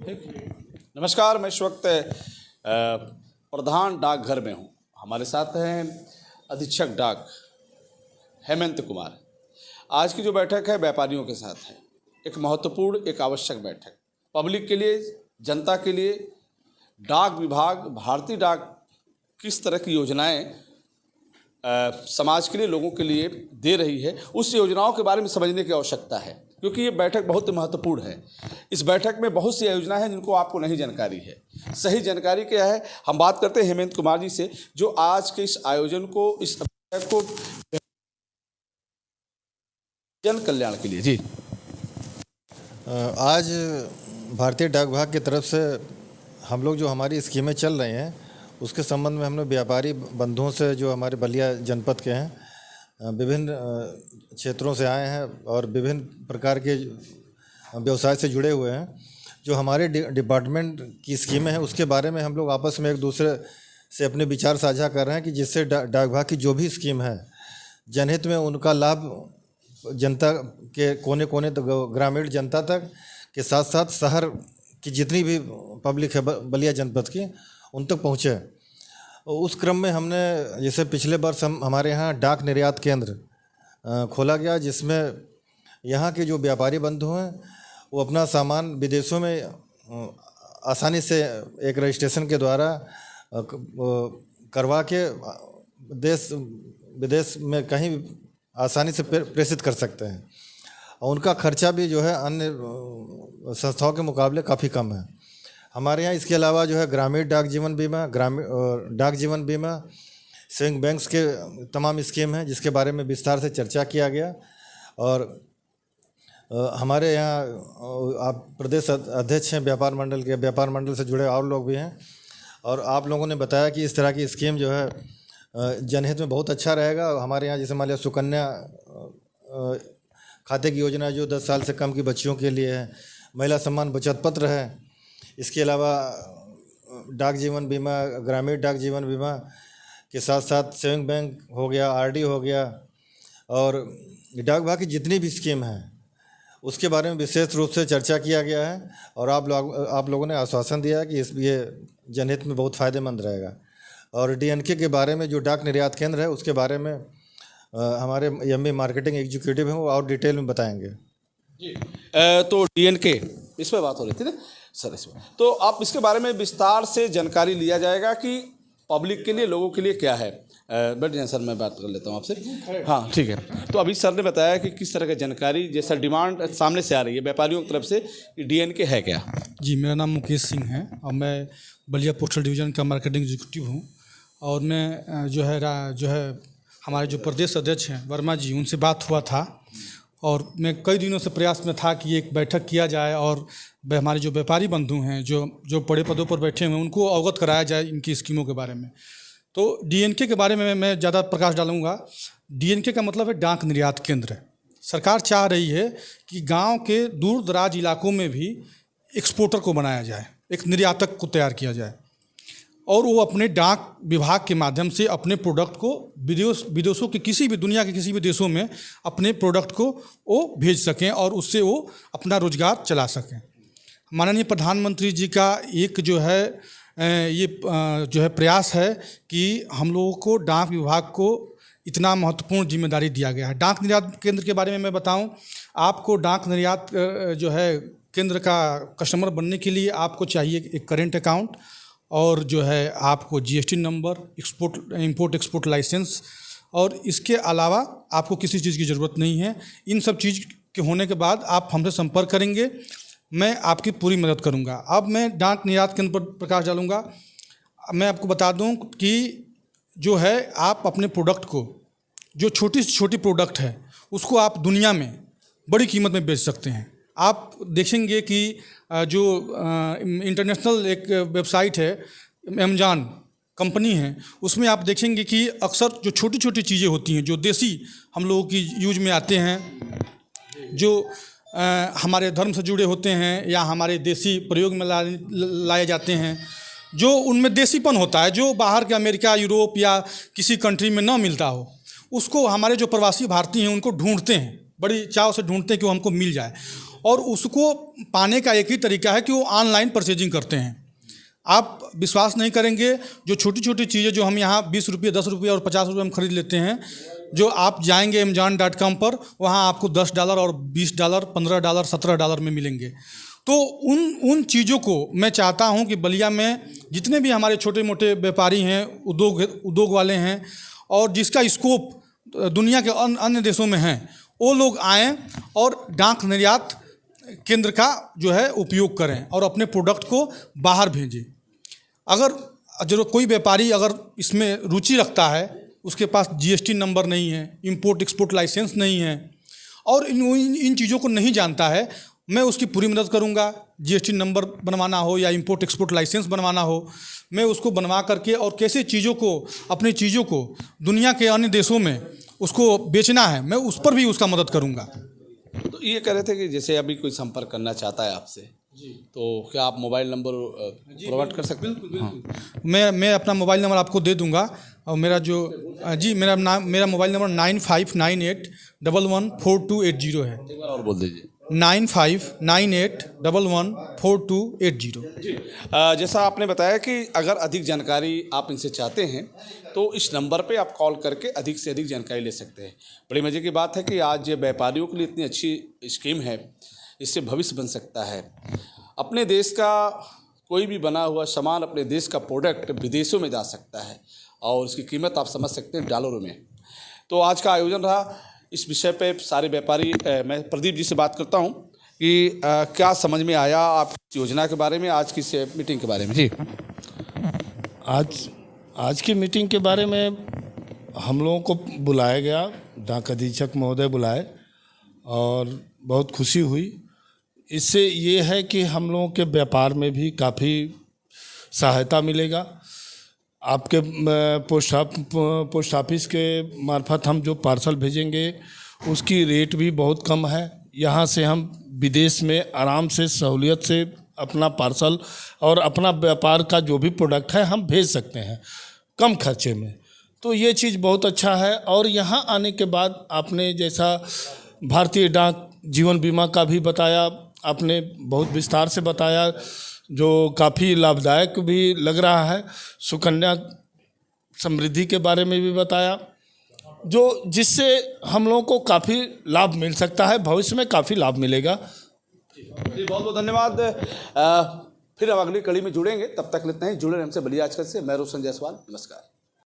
नमस्कार, मैं इस वक्त प्रधान डाकघर में हूँ। हमारे साथ हैं अधीक्षक डाक हेमंत कुमार। आज की जो बैठक है व्यापारियों के साथ है, एक महत्वपूर्ण, एक आवश्यक बैठक। पब्लिक के लिए, जनता के लिए डाक विभाग, भारतीय डाक किस तरह की योजनाएं समाज के लिए, लोगों के लिए दे रही है, उस योजनाओं के बारे में समझने की आवश्यकता है, क्योंकि ये बैठक बहुत महत्वपूर्ण है। इस बैठक में बहुत सी योजनाएं हैं जिनको आपको नहीं जानकारी है। सही जानकारी क्या है, हम बात करते हैं हेमंत कुमार जी से, जो आज के इस आयोजन को, इस बैठक को जन कल्याण के लिए। जी, आज भारतीय डाक विभाग की तरफ से हम लोग जो हमारी स्कीमें चल रही हैं उसके संबंध में हमने व्यापारी बंधुओं से, जो हमारे बलिया जनपद के हैं, विभिन्न क्षेत्रों से आए हैं और विभिन्न प्रकार के व्यवसाय से जुड़े हुए हैं, जो हमारे डिपार्टमेंट की स्कीमें हैं उसके बारे में हम लोग आपस में एक दूसरे से अपने विचार साझा कर रहे हैं कि जिससे डाक विभाग की जो भी स्कीम है जनहित में, उनका लाभ जनता के कोने कोने तक, ग्रामीण जनता तक के साथ साथ शहर की जितनी भी पब्लिक है बलिया जनपद की, उन तक पहुँचे। उस क्रम में हमने, जैसे पिछले वर्ष हमारे यहाँ डाक निर्यात केंद्र खोला गया, जिसमें यहाँ के जो व्यापारी बंधु हैं वो अपना सामान विदेशों में आसानी से एक रजिस्ट्रेशन के द्वारा करवा के देश विदेश में कहीं आसानी से प्रेषित कर सकते हैं, और उनका खर्चा भी जो है अन्य संस्थाओं के मुकाबले काफ़ी कम है। हमारे यहाँ इसके अलावा जो है ग्रामीण डाक जीवन बीमा, डाक जीवन बीमा, सेविंग बैंक्स के तमाम स्कीम हैं जिसके बारे में विस्तार से चर्चा किया गया। और हमारे यहाँ आप प्रदेश अध्यक्ष हैं व्यापार मंडल के, व्यापार मंडल से जुड़े और लोग भी हैं, और आप लोगों ने बताया कि इस तरह की स्कीम जो है जनहित में बहुत अच्छा रहेगा। हमारे यहाँ जैसे मान लिया सुकन्या खाते की योजना जो 10 साल से कम की बच्चियों के लिए है, महिला सम्मान बचत पत्र है, इसके अलावा डाक जीवन बीमा, ग्रामीण डाक जीवन बीमा के साथ साथ सेविंग बैंक हो गया, आरडी हो गया, और डाक विभाग की जितनी भी स्कीम है उसके बारे में विशेष रूप से चर्चा किया गया है। और आप लोगों ने आश्वासन दिया है कि ये जनहित में बहुत फ़ायदेमंद रहेगा। और डीएनके के बारे में, जो डाक निर्यात केंद्र है, उसके बारे में हमारे एमबी मार्केटिंग एग्जीक्यूटिव हैं, वो और डिटेल में बताएंगे। जी, तो डीएनके इस पर बात हो रही थी ना सर, इसमें तो आप इसके बारे में विस्तार से जानकारी लिया जाएगा कि पब्लिक के लिए, लोगों के लिए क्या है। बैठ जाए सर, मैं बात कर लेता हूँ आपसे। हाँ, ठीक है। तो अभी सर ने बताया कि किस तरह की जानकारी, जैसा डिमांड सामने से आ रही है व्यापारियों की तरफ से, डीएनके है क्या। जी, मेरा नाम मुकेश सिंह है और मैं बलिया पोस्टल डिवीज़न का मार्केटिंग एग्जीक्यूटिव हूँ। और मैं जो है हमारे जो प्रदेश अध्यक्ष हैं वर्मा जी, उनसे बात हुआ था, और मैं कई दिनों से प्रयास में था कि एक बैठक किया जाए और हमारे जो व्यापारी बंधु हैं, जो बड़े पदों पर बैठे हुए हैं, उनको अवगत कराया जाए इनकी स्कीमों के बारे में। तो डीएनके के बारे में मैं ज़्यादा प्रकाश डालूंगा। डीएनके का मतलब है डाक निर्यात केंद्र। सरकार चाह रही है कि गांव के दूर दराज इलाकों में भी एक्सपोर्टर को बनाया जाए, एक निर्यातक को तैयार किया जाए, और वो अपने डाक विभाग के माध्यम से अपने प्रोडक्ट को विदेशों के किसी भी, दुनिया के किसी भी देशों में अपने प्रोडक्ट को वो भेज सकें और उससे वो अपना रोजगार चला सकें। माननीय प्रधानमंत्री जी का एक जो है प्रयास है कि हम लोगों को डाक विभाग को इतना महत्वपूर्ण जिम्मेदारी दिया गया है। डाक निर्यात केंद्र के बारे में मैं बताऊं, आपको डाक निर्यात जो है केंद्र का कस्टमर बनने के लिए आपको चाहिए एक करेंट अकाउंट, और जो है आपको GST number, import export license, और इसके अलावा आपको किसी चीज़ की ज़रूरत नहीं है। इन सब चीज़ के होने के बाद आप हमसे संपर्क करेंगे, मैं आपकी पूरी मदद करूंगा। अब मैं डाक निर्यात केंद्र पर प्रकाश डालूंगा। मैं आपको बता दूं कि जो है आप अपने प्रोडक्ट को, जो छोटी से छोटी प्रोडक्ट है, उसको आप दुनिया में बड़ी कीमत में बेच सकते हैं। आप देखेंगे कि जो इंटरनेशनल एक वेबसाइट है, अमेज़न कंपनी है, उसमें आप देखेंगे कि अक्सर जो छोटी छोटी चीज़ें होती हैं, जो देसी हम लोगों की यूज में आते हैं, जो हमारे धर्म से जुड़े होते हैं या हमारे देसी प्रयोग में लाए जाते हैं, जो उनमें देसीपन होता है, जो बाहर के अमेरिका, यूरोप या किसी कंट्री में ना मिलता हो, उसको हमारे जो प्रवासी भारतीय हैं उनको ढूंढते हैं, बड़ी चाव से ढूंढते हैं कि वो हमको मिल जाए। और उसको पाने का एक ही तरीका है कि वो ऑनलाइन परचेजिंग करते हैं। आप विश्वास नहीं करेंगे, जो छोटी छोटी चीज़ें जो हम यहाँ 20 रुपये, 10 रुपये और 50 रुपये में खरीद लेते हैं, जो आप जाएंगे amazon.com पर, वहाँ आपको $10 और $20, $15, $17 में मिलेंगे। तो उन चीज़ों को मैं चाहता हूँ कि बलिया में जितने भी हमारे छोटे मोटे व्यापारी हैं, उद्योग वाले हैं, और जिसका स्कोप दुनिया के अन्य देशों में है, वो लोग आएँ और डाक निर्यात केंद्र का जो है उपयोग करें और अपने प्रोडक्ट को बाहर भेजें। अगर जो कोई व्यापारी अगर इसमें रुचि रखता है, उसके पास GST नंबर नहीं है, इंपोर्ट एक्सपोर्ट लाइसेंस नहीं है और इन चीज़ों को नहीं जानता है, मैं उसकी पूरी मदद करूंगा। GST नंबर बनवाना हो या इंपोर्ट एक्सपोर्ट लाइसेंस बनवाना हो, मैं उसको बनवा करके और कैसे चीज़ों को, अपनी चीज़ों को दुनिया के अन्य देशों में उसको बेचना है, मैं उस पर भी उसका मदद करूंगा। तो ये कह रहे थे कि जैसे अभी कोई संपर्क करना चाहता है आपसे जी, तो क्या आप मोबाइल नंबर प्रोवाइड कर सकते हैं? बिल्कुल। मैं अपना मोबाइल नंबर आपको दे दूंगा, और मेरा मेरा मोबाइल नंबर 9598114280 है। एक बार और बोल दीजिए। 9598114280। जैसा आपने बताया कि अगर अधिक जानकारी आप इनसे चाहते हैं तो इस नंबर पे आप कॉल करके अधिक से अधिक जानकारी ले सकते हैं। बड़ी मज़े की बात है कि आज व्यापारियों के लिए इतनी अच्छी स्कीम है, इससे भविष्य बन सकता है। अपने देश का कोई भी बना हुआ सामान, अपने देश का प्रोडक्ट विदेशों में जा सकता है और इसकी कीमत आप समझ सकते हैं डॉलरों में। तो आज का आयोजन रहा, इस विषय पे सारे व्यापारी, मैं प्रदीप जी से बात करता हूं कि क्या समझ में आया आप योजना के बारे में, आज की मीटिंग के बारे में। जी, आज की मीटिंग के बारे में हम लोगों को बुलाया गया, डाक अधीक्षक महोदय बुलाए और बहुत खुशी हुई। इससे ये है कि हम लोगों के व्यापार में भी काफ़ी सहायता मिलेगा। आपके पोस्ट ऑफिस के मार्फत हम जो पार्सल भेजेंगे उसकी रेट भी बहुत कम है। यहाँ से हम विदेश में आराम से सहूलियत से अपना पार्सल और अपना व्यापार का जो भी प्रोडक्ट है हम भेज सकते हैं कम खर्चे में। तो ये चीज़ बहुत अच्छा है। और यहाँ आने के बाद आपने जैसा भारतीय डाक जीवन बीमा का भी बताया, आपने बहुत विस्तार से बताया, जो काफ़ी लाभदायक भी लग रहा है। सुकन्या समृद्धि के बारे में भी बताया, जो जिससे हम लोगों को काफ़ी लाभ मिल सकता है, भविष्य में काफ़ी लाभ मिलेगा। जी, बहुत बहुत धन्यवाद। फिर हम अगली कड़ी में जुड़ेंगे, तब तक लेते हैं, जुड़े हमसे बलिया आजकल से। मैं रोशन जायसवाल, नमस्कार।